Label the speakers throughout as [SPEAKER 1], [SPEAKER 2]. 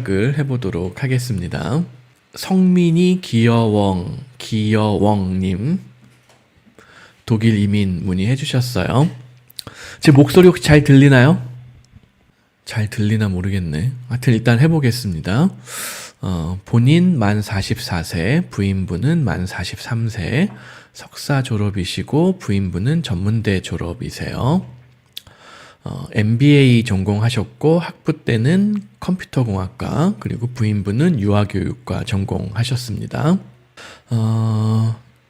[SPEAKER 1] 을 해보도록 하겠습니다. 성민이 기여웡님 독일 이민 문의해 주셨어요. 제 목소리 혹시 잘 들리나요? 잘 들리나 모르겠네. 하여튼 일단 해보겠습니다. 본인 만 44세, 부인분은 만 43세, 석사 졸업이시고 부인분은 전문대 졸업이세요. MBA 전공하셨고 학부 때는 컴퓨터공학과, 그리고 부인분은 유아교육과 전공하셨습니다.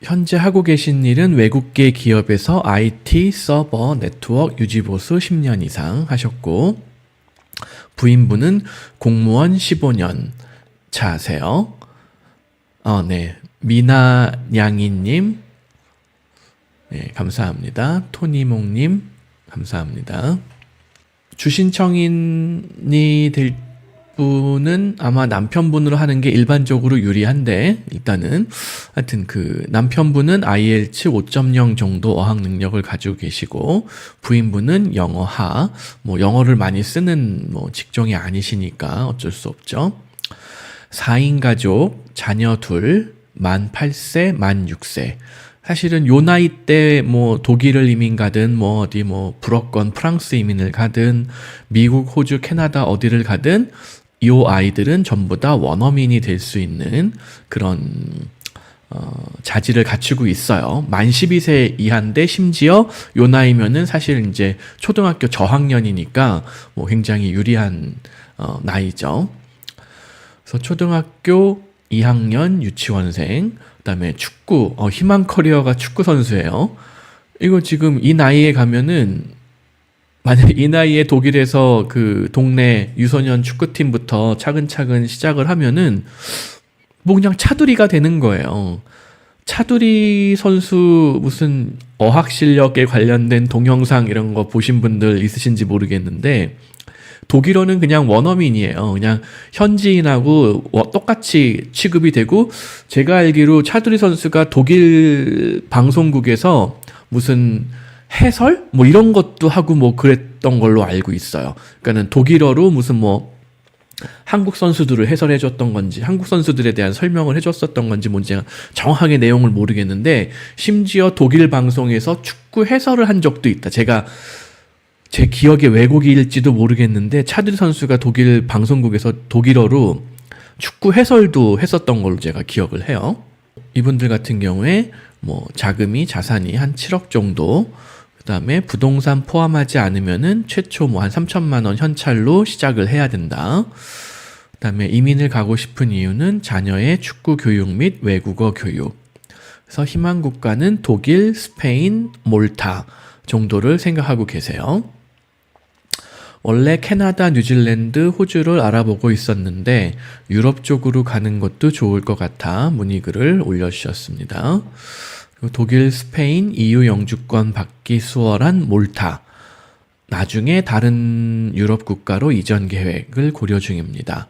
[SPEAKER 1] 현재 하고 계신 일은 외국계 기업에서 IT 서버 네트워크 유지보수 10년 이상 하셨고, 부인분은 공무원 15년 차세요. 네. 미나냥이님, 네, 감사합니다. 토니몽님, 감사합니다. 주신청인이 될 분은 아마 남편분으로 하는 게 일반적으로 유리한데, 일단은 하여튼 그 남편분은 IELTS 5.0 정도 어학 능력을 가지고 계시고, 부인분은 영어하, 영어를 많이 쓰는 직종이 아니시니까 어쩔 수 없죠. 4인 가족, 자녀 둘, 만 8세, 만 6세. 사실은 요 나이 때 독일을 이민 가든 불어권 프랑스 이민을 가든 미국, 호주, 캐나다 어디를 가든 요 아이들은 전부 다 원어민이 될 수 있는 그런 자질을 갖추고 있어요. 만 12세 이하인데 심지어 요 나이면은 사실 이제 초등학교 저학년이니까 굉장히 유리한 나이죠. 그래서 초등학교 2학년 유치원생, 그다음에 축구, 희망 커리어가 축구 선수예요. 이거 지금 이 나이에 가면은, 만약 이 나이에 독일에서 그 동네 유소년 축구팀부터 차근차근 시작을 하면은 그냥 차두리가 되는 거예요. 차두리 선수 무슨 어학 실력에 관련된 동영상 이런 거 보신 분들 있으신지 모르겠는데, 독일어는 그냥 원어민이에요. 그냥 현지인하고 똑같이 취급이 되고, 제가 알기로 차두리 선수가 독일 방송국에서 무슨 해설? 이런 것도 하고 그랬던 걸로 알고 있어요. 그러니까는 독일어로 무슨 한국 선수들을 해설해 줬던 건지, 한국 선수들에 대한 설명을 해 줬었던 건지 뭔지 제가 정확하게 내용을 모르겠는데, 심지어 독일 방송에서 축구 해설을 한 적도 있다. 제 기억에 왜곡일지도 모르겠는데 차두리 선수가 독일 방송국에서 독일어로 축구 해설도 했었던 걸로 제가 기억을 해요. 이분들 같은 경우에 자금이, 자산이 한 7억 정도, 그 다음에 부동산 포함하지 않으면은 최초 한 3천만 원 현찰로 시작을 해야 된다. 그 다음에 이민을 가고 싶은 이유는 자녀의 축구 교육 및 외국어 교육. 그래서 희망 국가는 독일, 스페인, 몰타 정도를 생각하고 계세요. 원래 캐나다, 뉴질랜드, 호주를 알아보고 있었는데 유럽 쪽으로 가는 것도 좋을 것 같아 문의글을 올려주셨습니다. 그리고 독일, 스페인, EU 영주권 받기 수월한 몰타. 나중에 다른 유럽 국가로 이전 계획을 고려 중입니다.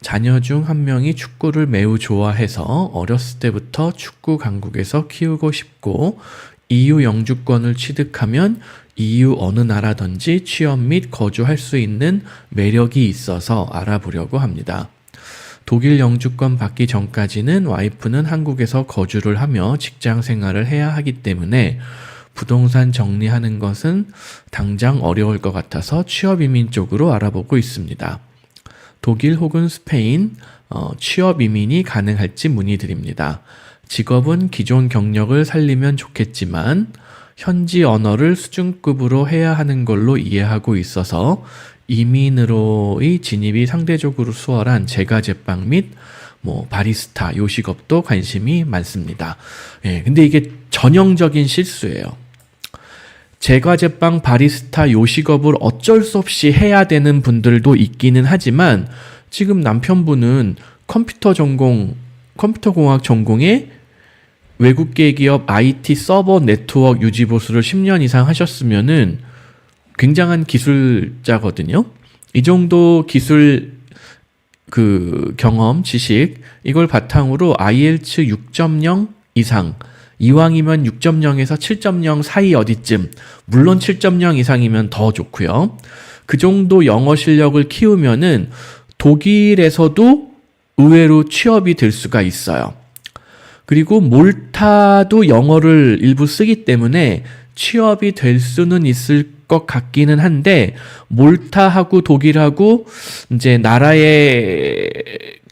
[SPEAKER 1] 자녀 중 한 명이 축구를 매우 좋아해서 어렸을 때부터 축구 강국에서 키우고 싶고, EU 영주권을 취득하면 EU 어느 나라든지 취업 및 거주할 수 있는 매력이 있어서 알아보려고 합니다. 독일 영주권 받기 전까지는 와이프는 한국에서 거주를 하며 직장 생활을 해야 하기 때문에 부동산 정리하는 것은 당장 어려울 것 같아서 취업 이민 쪽으로 알아보고 있습니다. 독일 혹은 스페인 취업 이민이 가능할지 문의드립니다. 직업은 기존 경력을 살리면 좋겠지만 현지 언어를 수준급으로 해야 하는 걸로 이해하고 있어서 이민으로의 진입이 상대적으로 수월한 제과제빵 및 바리스타, 요식업도 관심이 많습니다. 근데 이게 전형적인 실수예요. 제과제빵, 바리스타, 요식업을 어쩔 수 없이 해야 되는 분들도 있기는 하지만, 지금 남편분은 컴퓨터공학 전공에 외국계 기업 IT 서버 네트워크 유지보수를 10년 이상 하셨으면은 굉장한 기술자거든요. 이 정도 기술 경험, 지식, 이걸 바탕으로 IELTS 6.0 이상, 이왕이면 6.0에서 7.0 사이 어디쯤, 물론 7.0 이상이면 더 좋고요. 그 정도 영어 실력을 키우면은 독일에서도 의외로 취업이 될 수가 있어요. 그리고 몰타도 영어를 일부 쓰기 때문에 취업이 될 수는 있을 것 같기는 한데, 몰타하고 독일하고 이제 나라의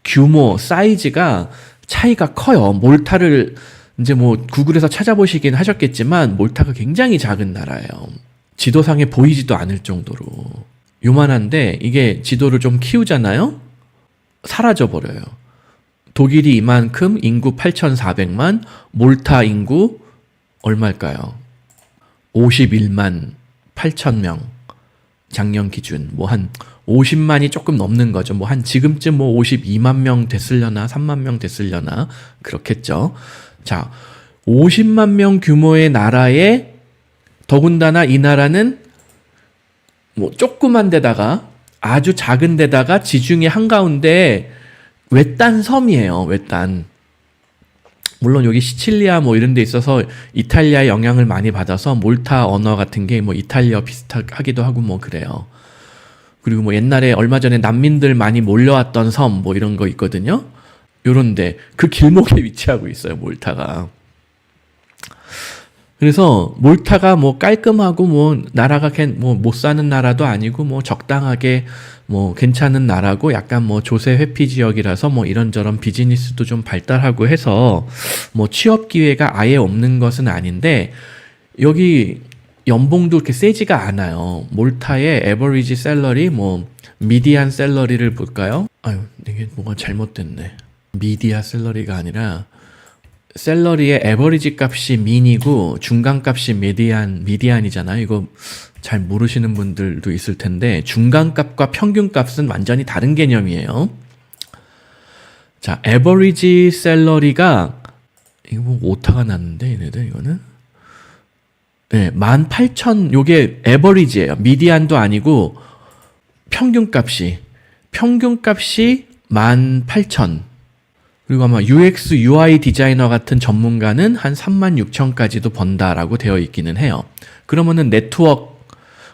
[SPEAKER 1] 규모, 사이즈가 차이가 커요. 몰타를 이제 뭐 구글에서 찾아보시긴 하셨겠지만 몰타가 굉장히 작은 나라예요. 지도상에 보이지도 않을 정도로 요만한데, 이게 지도를 좀 키우잖아요? 사라져버려요. 독일이 이만큼 인구 8,400만, 몰타 인구 얼마일까요? 51만 8천 명. 작년 기준 뭐 한 50만이 조금 넘는 거죠. 뭐 한 지금쯤 뭐 52만 명 됐으려나 3만 명 됐으려나 그렇겠죠. 자, 50만 명 규모의 나라에 더군다나 이 나라는 뭐 조그만 데다가 아주 작은 데다가 지중해 한가운데 외딴 섬이에요. 외딴. 물론 여기 시칠리아 뭐 이런 데 있어서 이탈리아의 영향을 많이 받아서 몰타 언어 같은 게 뭐 이탈리아 비슷하기도 하고 뭐 그래요. 그리고 뭐 옛날에 얼마 전에 난민들 많이 몰려왔던 섬 뭐 이런 거 있거든요. 요런데 그 길목에 위치하고 있어요, 몰타가. 그래서 몰타가 뭐 깔끔하고 뭐 나라가 뭐 못 사는 나라도 아니고 뭐 적당하게 뭐 괜찮은 나라고, 약간 뭐 조세 회피 지역이라서 뭐 이런저런 비즈니스도 좀 발달하고 해서 뭐 취업 기회가 아예 없는 것은 아닌데, 여기 연봉도 그렇게 세지가 않아요. 몰타의 에버리지 셀러리, 뭐 미디안 셀러리를 볼까요? 아유, 이게 뭐가 잘못됐네. 미디아 셀러리가 아니라 셀러리의 에버리지 값이 민이고 중간 값이 미디안이잖아요. 이거 잘 모르시는 분들도 있을 텐데, 중간 값과 평균 값은 완전히 다른 개념이에요. 자, 에버리지 셀러리가 이거 뭐 오타가 났는데 얘네들 이거는 네, 18,000, 요게 에버리지예요. 미디안도 아니고 평균 값이 18,000. 그리고 아마 UX, UI 디자이너 같은 전문가는 한 36,000까지도 번다라고 되어 있기는 해요. 그러면은 네트워크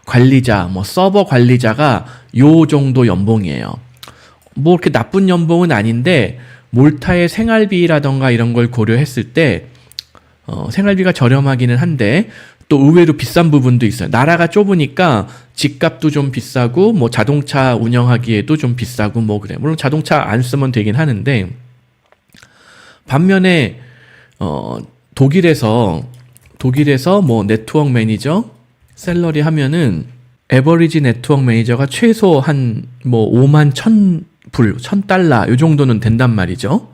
[SPEAKER 1] 관리자, 뭐 서버 관리자가 요 정도 연봉이에요. 뭐 이렇게 나쁜 연봉은 아닌데, 몰타의 생활비라던가 이런 걸 고려했을 때 생활비가 저렴하기는 한데 또 의외로 비싼 부분도 있어요. 나라가 좁으니까 집값도 좀 비싸고 뭐 자동차 운영하기에도 좀 비싸고 뭐 그래. 물론 자동차 안 쓰면 되긴 하는데, 반면에 독일에서 뭐 네트워크 매니저 셀러리 하면은 에버리지 네트워크 매니저가 최소 한 뭐 5만 1,000불, 1,000달러 요 정도는 된단 말이죠.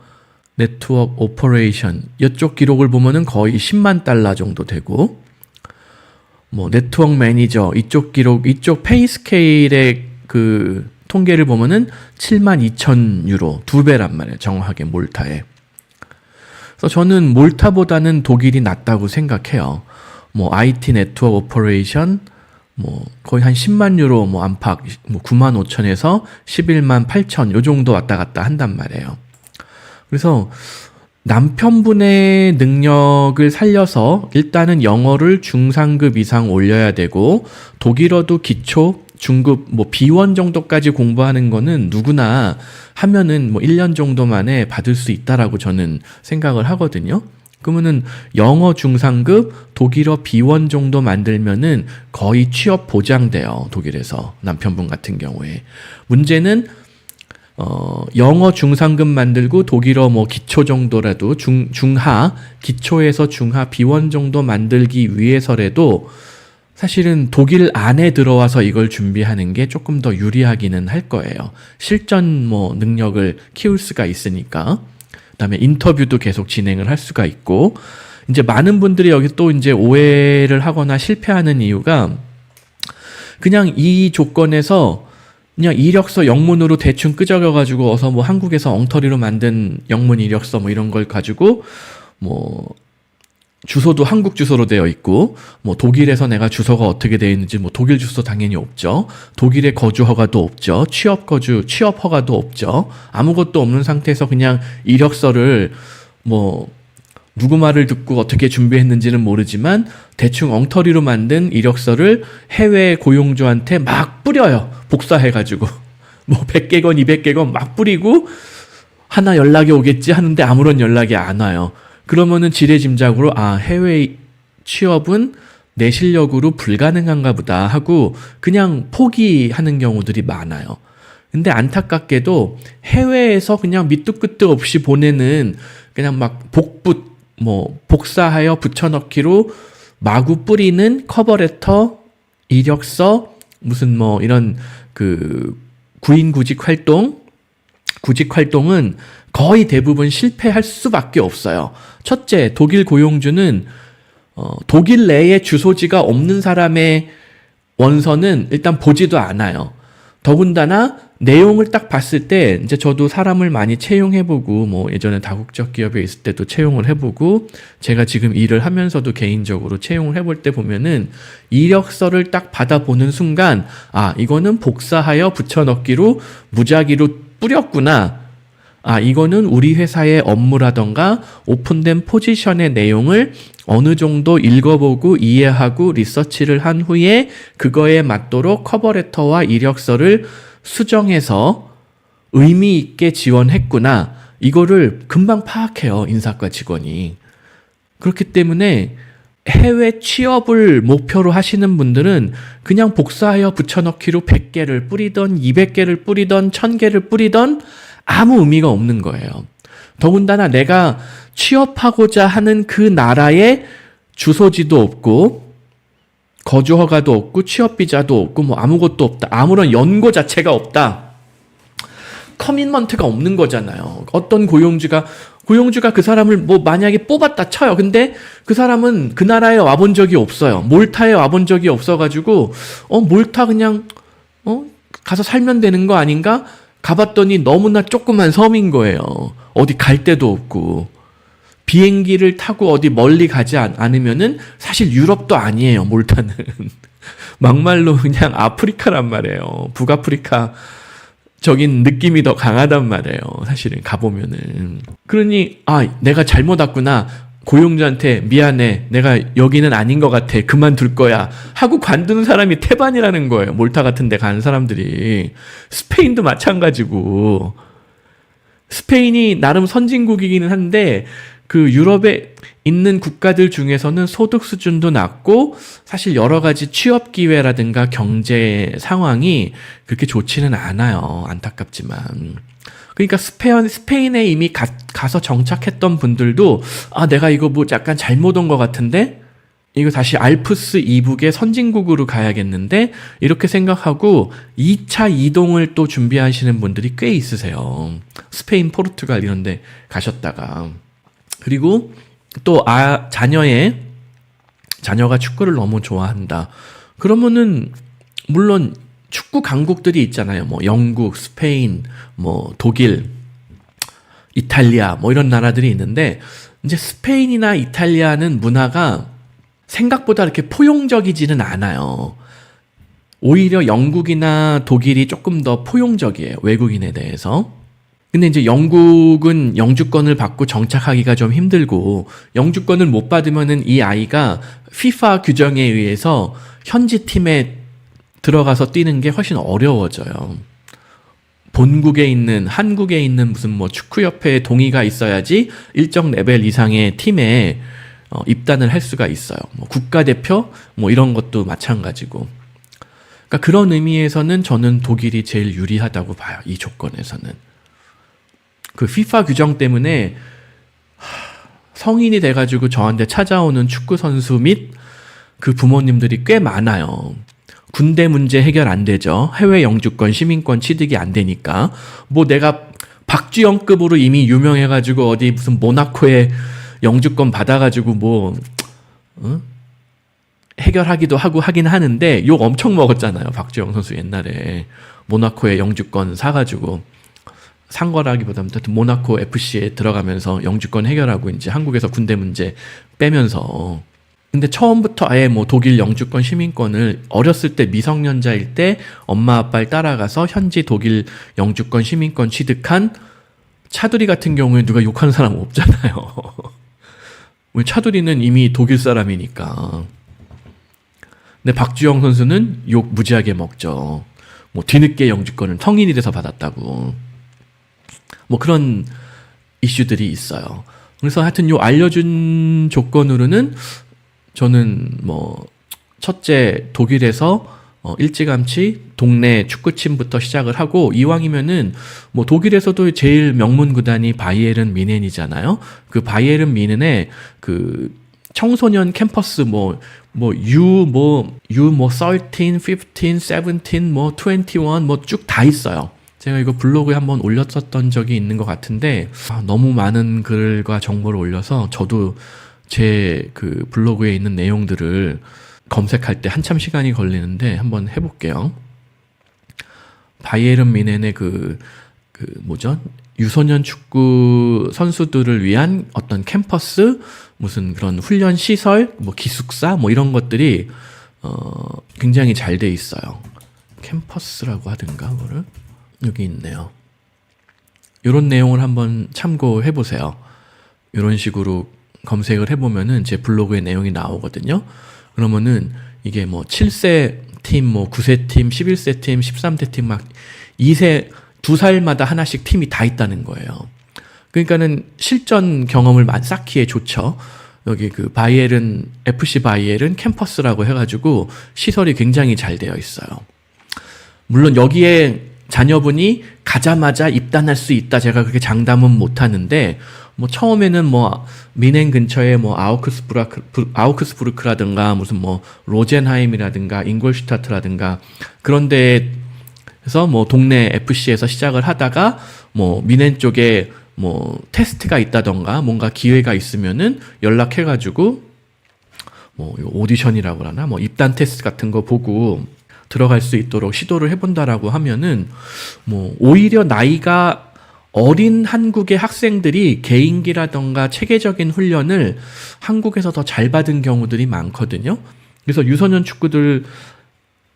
[SPEAKER 1] 네트워크 오퍼레이션 이쪽 기록을 보면은 거의 10만 달러 정도 되고, 뭐 네트워크 매니저 이쪽 기록, 이쪽 페이스케일의 그 통계를 보면은 72,000유로, 2배란 말이에요. 정확하게 몰타에. 그래서 저는 몰타보다는 독일이 낫다고 생각해요. 뭐 IT 네트워크 오퍼레이션 뭐 거의 한 10만 유로 뭐 안팎, 뭐 9만 5천에서 11만 8천 요 정도 왔다 갔다 한단 말이에요. 그래서 남편분의 능력을 살려서 일단은 영어를 중상급 이상 올려야 되고, 독일어도 기초, 중급, 뭐 B1 정도까지 공부하는 거는 누구나 하면은 뭐 1년 정도 만에 받을 수 있다라고 저는 생각을 하거든요. 그러면은 영어 중상급, 독일어 B1 정도 만들면은 거의 취업 보장돼요, 독일에서. 남편분 같은 경우에. 문제는 영어 중상급 만들고 독일어 뭐 기초 정도라도 중하, 기초에서 중하 B1 정도 만들기 위해서라도 사실은 독일 안에 들어와서 이걸 준비하는 게 조금 더 유리하기는 할 거예요. 실전 뭐 능력을 키울 수가 있으니까. 그다음에 인터뷰도 계속 진행을 할 수가 있고, 이제 많은 분들이 여기 또 이제 오해를 하거나 실패하는 이유가, 그냥 이 조건에서 그냥 이력서 영문으로 대충 끄적여가지고 어서 뭐 한국에서 엉터리로 만든 영문 이력서 뭐 이런 걸 가지고 뭐 주소도 한국 주소로 되어 있고, 뭐 독일에서 내가 주소가 어떻게 되어 있는지 뭐 독일 주소 당연히 없죠. 독일의 거주 허가도 없죠. 취업 허가도 없죠. 아무것도 없는 상태에서 그냥 이력서를 뭐 누구 말을 듣고 어떻게 준비했는지는 모르지만 대충 엉터리로 만든 이력서를 해외 고용주한테 막 뿌려요. 복사해가지고. 뭐 100개건 200개건 막 뿌리고 하나 연락이 오겠지 하는데 아무런 연락이 안 와요. 그러면은 지레짐작으로 해외 취업은 내 실력으로 불가능한가 보다 하고 그냥 포기하는 경우들이 많아요. 근데 안타깝게도 해외에서 그냥 밑도 끝도 없이 보내는 그냥 막 복사하여 붙여넣기로 마구 뿌리는 커버레터, 이력서, 무슨 뭐 이런 그 구인 구직 활동은 거의 대부분 실패할 수밖에 없어요. 첫째, 독일 고용주는 독일 내에 주소지가 없는 사람의 원서는 일단 보지도 않아요. 더군다나 내용을 딱 봤을 때 이제 저도 사람을 많이 채용해보고 뭐 예전에 다국적 기업에 있을 때도 채용을 해보고 제가 지금 일을 하면서도 개인적으로 채용을 해볼 때 보면은 이력서를 딱 받아보는 순간 이거는 복사하여 붙여넣기로 무작위로 뿌렸구나. 이거는 우리 회사의 업무라던가 오픈된 포지션의 내용을 어느 정도 읽어보고 이해하고 리서치를 한 후에 그거에 맞도록 커버레터와 이력서를 수정해서 의미 있게 지원했구나. 이거를 금방 파악해요, 인사과 직원이. 그렇기 때문에 해외 취업을 목표로 하시는 분들은 그냥 복사하여 붙여넣기로 100개를 뿌리던 200개를 뿌리던 1000개를 뿌리던 아무 의미가 없는 거예요. 더군다나 내가 취업하고자 하는 그 나라에 주소지도 없고 거주허가도 없고 취업비자도 없고 뭐 아무것도 없다. 아무런 연고 자체가 없다. 커밋먼트가 없는 거잖아요. 어떤 고용주가 그 사람을 뭐 만약에 뽑았다 쳐요. 근데 그 사람은 그 나라에 와본 적이 없어요. 몰타에 와본 적이 없어가지고 몰타 그냥 가서 살면 되는 거 아닌가? 가봤더니 너무나 조그만 섬인 거예요. 어디 갈 데도 없고. 비행기를 타고 어디 멀리 가지 않으면은 사실 유럽도 아니에요, 몰타는. 막말로 그냥 아프리카란 말이에요. 북아프리카 적인 느낌이 더 강하단 말이에요. 사실은 가보면은. 그러니 내가 잘못 왔구나. 고용주한테 미안해. 내가 여기는 아닌 것 같아. 그만둘 거야. 하고 관두는 사람이 태반이라는 거예요. 몰타 같은 데 가는 사람들이. 스페인도 마찬가지고. 스페인이 나름 선진국이기는 한데 그 유럽에 있는 국가들 중에서는 소득 수준도 낮고 사실 여러 가지 취업 기회라든가 경제 상황이 그렇게 좋지는 않아요. 안타깝지만. 그러니까 스페인에 이미 가서 정착했던 분들도 내가 이거 뭐 약간 잘못 온 것 같은데 이거 다시 알프스 이북의 선진국으로 가야겠는데 이렇게 생각하고 2차 이동을 또 준비하시는 분들이 꽤 있으세요. 스페인, 포르투갈 이런 데 가셨다가. 그리고 또 자녀가 축구를 너무 좋아한다. 그러면은 물론 축구 강국들이 있잖아요. 뭐 영국, 스페인, 뭐 독일, 이탈리아 뭐 이런 나라들이 있는데 이제 스페인이나 이탈리아는 문화가 생각보다 이렇게 포용적이지는 않아요. 오히려 영국이나 독일이 조금 더 포용적이에요. 외국인에 대해서. 근데 이제 영국은 영주권을 받고 정착하기가 좀 힘들고 영주권을 못 받으면은 이 아이가 FIFA 규정에 의해서 현지 팀에 들어가서 뛰는 게 훨씬 어려워져요. 본국에 있는 한국에 있는 무슨 뭐 축구협회의 동의가 있어야지 일정 레벨 이상의 팀에 입단을 할 수가 있어요. 뭐 국가대표 뭐 이런 것도 마찬가지고. 그러니까 그런 의미에서는 저는 독일이 제일 유리하다고 봐요. 이 조건에서는. 그 FIFA 규정 때문에 성인이 돼가지고 저한테 찾아오는 축구 선수 및 그 부모님들이 꽤 많아요. 군대 문제 해결 안 되죠. 해외 영주권, 시민권 취득이 안 되니까. 뭐 내가 박주영급으로 이미 유명해가지고 어디 무슨 모나코에 영주권 받아가지고 뭐 해결하기도 하고 하긴 하는데 욕 엄청 먹었잖아요. 박주영 선수 옛날에 모나코에 영주권 사가지고 산 거라기보다는 모나코 FC에 들어가면서 영주권 해결하고 이제 한국에서 군대 문제 빼면서. 근데 처음부터 아예 뭐 독일 영주권 시민권을 어렸을 때 미성년자일 때 엄마 아빠를 따라가서 현지 독일 영주권 시민권 취득한 차두리 같은 경우에 누가 욕하는 사람 없잖아요. 차두리는 이미 독일 사람이니까. 근데 박주영 선수는 욕 무지하게 먹죠. 뭐 뒤늦게 영주권을 성인이 돼서 받았다고. 뭐 그런 이슈들이 있어요. 그래서 하여튼 요 알려준 조건으로는 저는 뭐 첫째 독일에서 일찌감치 동네 축구팀부터 시작을 하고, 이왕이면은 뭐 독일에서도 제일 명문 구단이 바이에른 뮌헨이잖아요. 그 바이에른 뮌헨의 그 청소년 캠퍼스 U 13, 15, 17, 뭐 21 뭐 쭉 다 있어요. 제가 이거 블로그에 한번 올렸었던 적이 있는 것 같은데, 너무 많은 글과 정보를 올려서 저도 제 그 블로그에 있는 내용들을 검색할 때 한참 시간이 걸리는데 한번 해볼게요. 바이에른 뮌헨의 유소년 축구 선수들을 위한 어떤 캠퍼스, 무슨 그런 훈련 시설, 뭐 기숙사, 뭐 이런 것들이 굉장히 잘 돼 있어요. 캠퍼스라고 하든가 뭐를 여기 있네요. 이런 내용을 한번 참고해 보세요. 이런 식으로 검색을 해보면은 제 블로그에 내용이 나오거든요. 그러면은 이게 뭐 7세 팀, 뭐 9세 팀, 11세 팀, 13세 팀, 막 2세, 2살마다 하나씩 팀이 다 있다는 거예요. 그러니까는 실전 경험을 쌓기에 좋죠. 여기 그 바이에른, FC 바이에른 캠퍼스라고 해가지고 시설이 굉장히 잘 되어 있어요. 물론 여기에 자녀분이 가자마자 입단할 수 있다, 제가 그렇게 장담은 못 하는데, 뭐 처음에는 뭐 뮌헨 근처에 뭐 아우크스부르크라든가 무슨 뭐 로젠하임이라든가 잉골슈타트라든가 그런 데에서 뭐 동네 FC에서 시작을 하다가 뭐 뮌헨 쪽에 뭐 테스트가 있다던가 뭔가 기회가 있으면은 연락해가지고 뭐 오디션이라고 하나, 뭐 입단 테스트 같은 거 보고 들어갈 수 있도록 시도를 해본다라고 하면은, 뭐 오히려 나이가 어린 한국의 학생들이 개인기라던가 체계적인 훈련을 한국에서 더 잘 받은 경우들이 많거든요. 그래서 유소년 축구들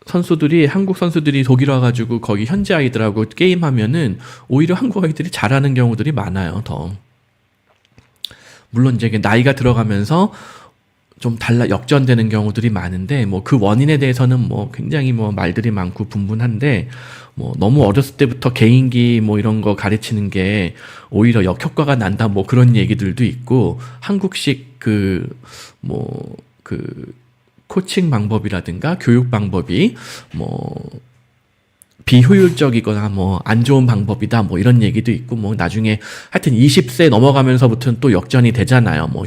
[SPEAKER 1] 선수들이, 한국 선수들이 독일 와가지고 거기 현지 아이들하고 게임하면은 오히려 한국 아이들이 잘하는 경우들이 많아요, 더. 물론 이제 나이가 들어가면서 좀 역전되는 경우들이 많은데, 뭐 그 원인에 대해서는 뭐 굉장히 뭐 말들이 많고 분분한데, 뭐 너무 어렸을 때부터 개인기 뭐 이런 거 가르치는 게 오히려 역효과가 난다, 뭐 그런 얘기들도 있고, 한국식 코칭 방법이라든가 교육 방법이 뭐 비효율적이거나 뭐 안 좋은 방법이다, 뭐 이런 얘기도 있고, 뭐 나중에 하여튼 20세 넘어가면서부터는 또 역전이 되잖아요. 뭐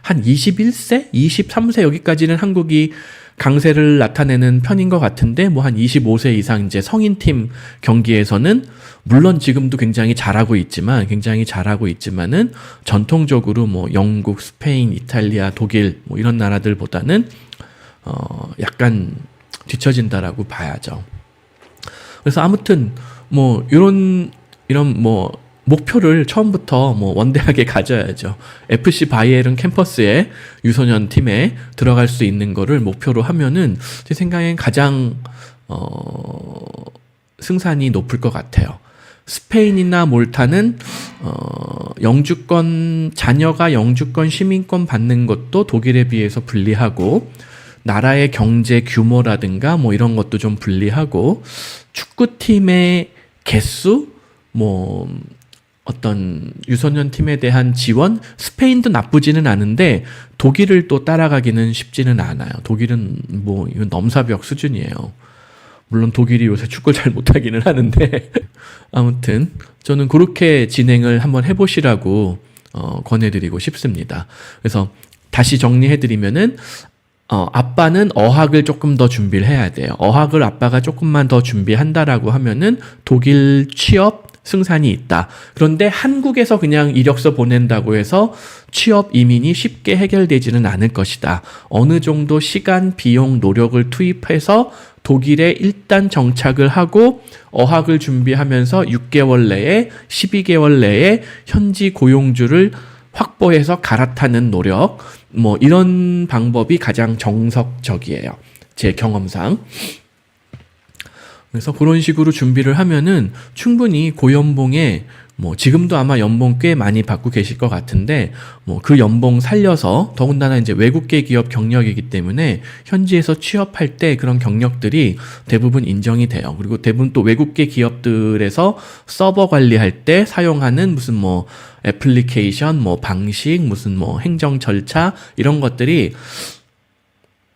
[SPEAKER 1] 한 21세, 23세 여기까지는 한국이 강세를 나타내는 편인 것 같은데, 뭐 한 25세 이상 이제 성인팀 경기에서는 물론 지금도 굉장히 잘하고 있지만은 전통적으로 뭐 영국, 스페인, 이탈리아, 독일 뭐 이런 나라들보다는 약간 뒤처진다라고 봐야죠. 그래서 아무튼 뭐 이런 뭐 목표를 처음부터 뭐 원대하게 가져야죠. FC 바이에른 캠퍼스에 유소년 팀에 들어갈 수 있는 거를 목표로 하면은 제 생각엔 가장 승산이 높을 것 같아요. 스페인이나 몰타는 자녀가 영주권, 시민권 받는 것도 독일에 비해서 불리하고, 나라의 경제 규모라든가 뭐 이런 것도 좀 불리하고, 축구팀의 개수, 뭐 어떤 유소년 팀에 대한 지원, 스페인도 나쁘지는 않은데 독일을 또 따라가기는 쉽지는 않아요. 독일은 뭐 이건 넘사벽 수준이에요. 물론 독일이 요새 축구를 잘 못하기는 하는데 아무튼 저는 그렇게 진행을 한번 해보시라고 권해드리고 싶습니다. 그래서 다시 정리해드리면은, 아빠는 어학을 조금 더 준비를 해야 돼요. 어학을 아빠가 조금만 더 준비한다라고 하면은 독일 취업 승산이 있다. 그런데 한국에서 그냥 이력서 보낸다고 해서 취업 이민이 쉽게 해결되지는 않을 것이다. 어느 정도 시간, 비용, 노력을 투입해서 독일에 일단 정착을 하고 어학을 준비하면서 6개월 내에 12개월 내에 현지 고용주를 확보해서 갈아타는 노력, 뭐 이런 방법이 가장 정석적이에요. 제 경험상. 그래서 그런 식으로 준비를 하면은 충분히 고연봉에 뭐 지금도 아마 연봉 꽤 많이 받고 계실 것 같은데 뭐 그 연봉 살려서 더군다나 이제 외국계 기업 경력이기 때문에 현지에서 취업할 때 그런 경력들이 대부분 인정이 돼요. 그리고 대부분 또 외국계 기업들에서 서버 관리할 때 사용하는 무슨 뭐 애플리케이션, 뭐 방식, 무슨 뭐 행정 절차 이런 것들이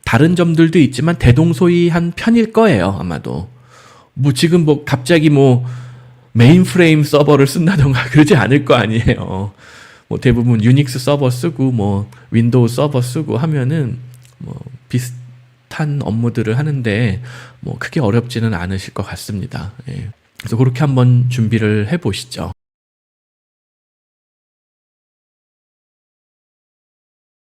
[SPEAKER 1] 다른 점들도 있지만 대동소이한 편일 거예요, 아마도. 뭐 지금 뭐 갑자기 뭐 메인프레임 서버를 쓴다던가 그러지 않을 거 아니에요. 뭐 대부분 유닉스 서버 쓰고 뭐 윈도우 서버 쓰고 하면은 뭐 비슷한 업무들을 하는데 뭐 크게 어렵지는 않으실 것 같습니다. 예. 그래서 그렇게 한번 준비를 해보시죠.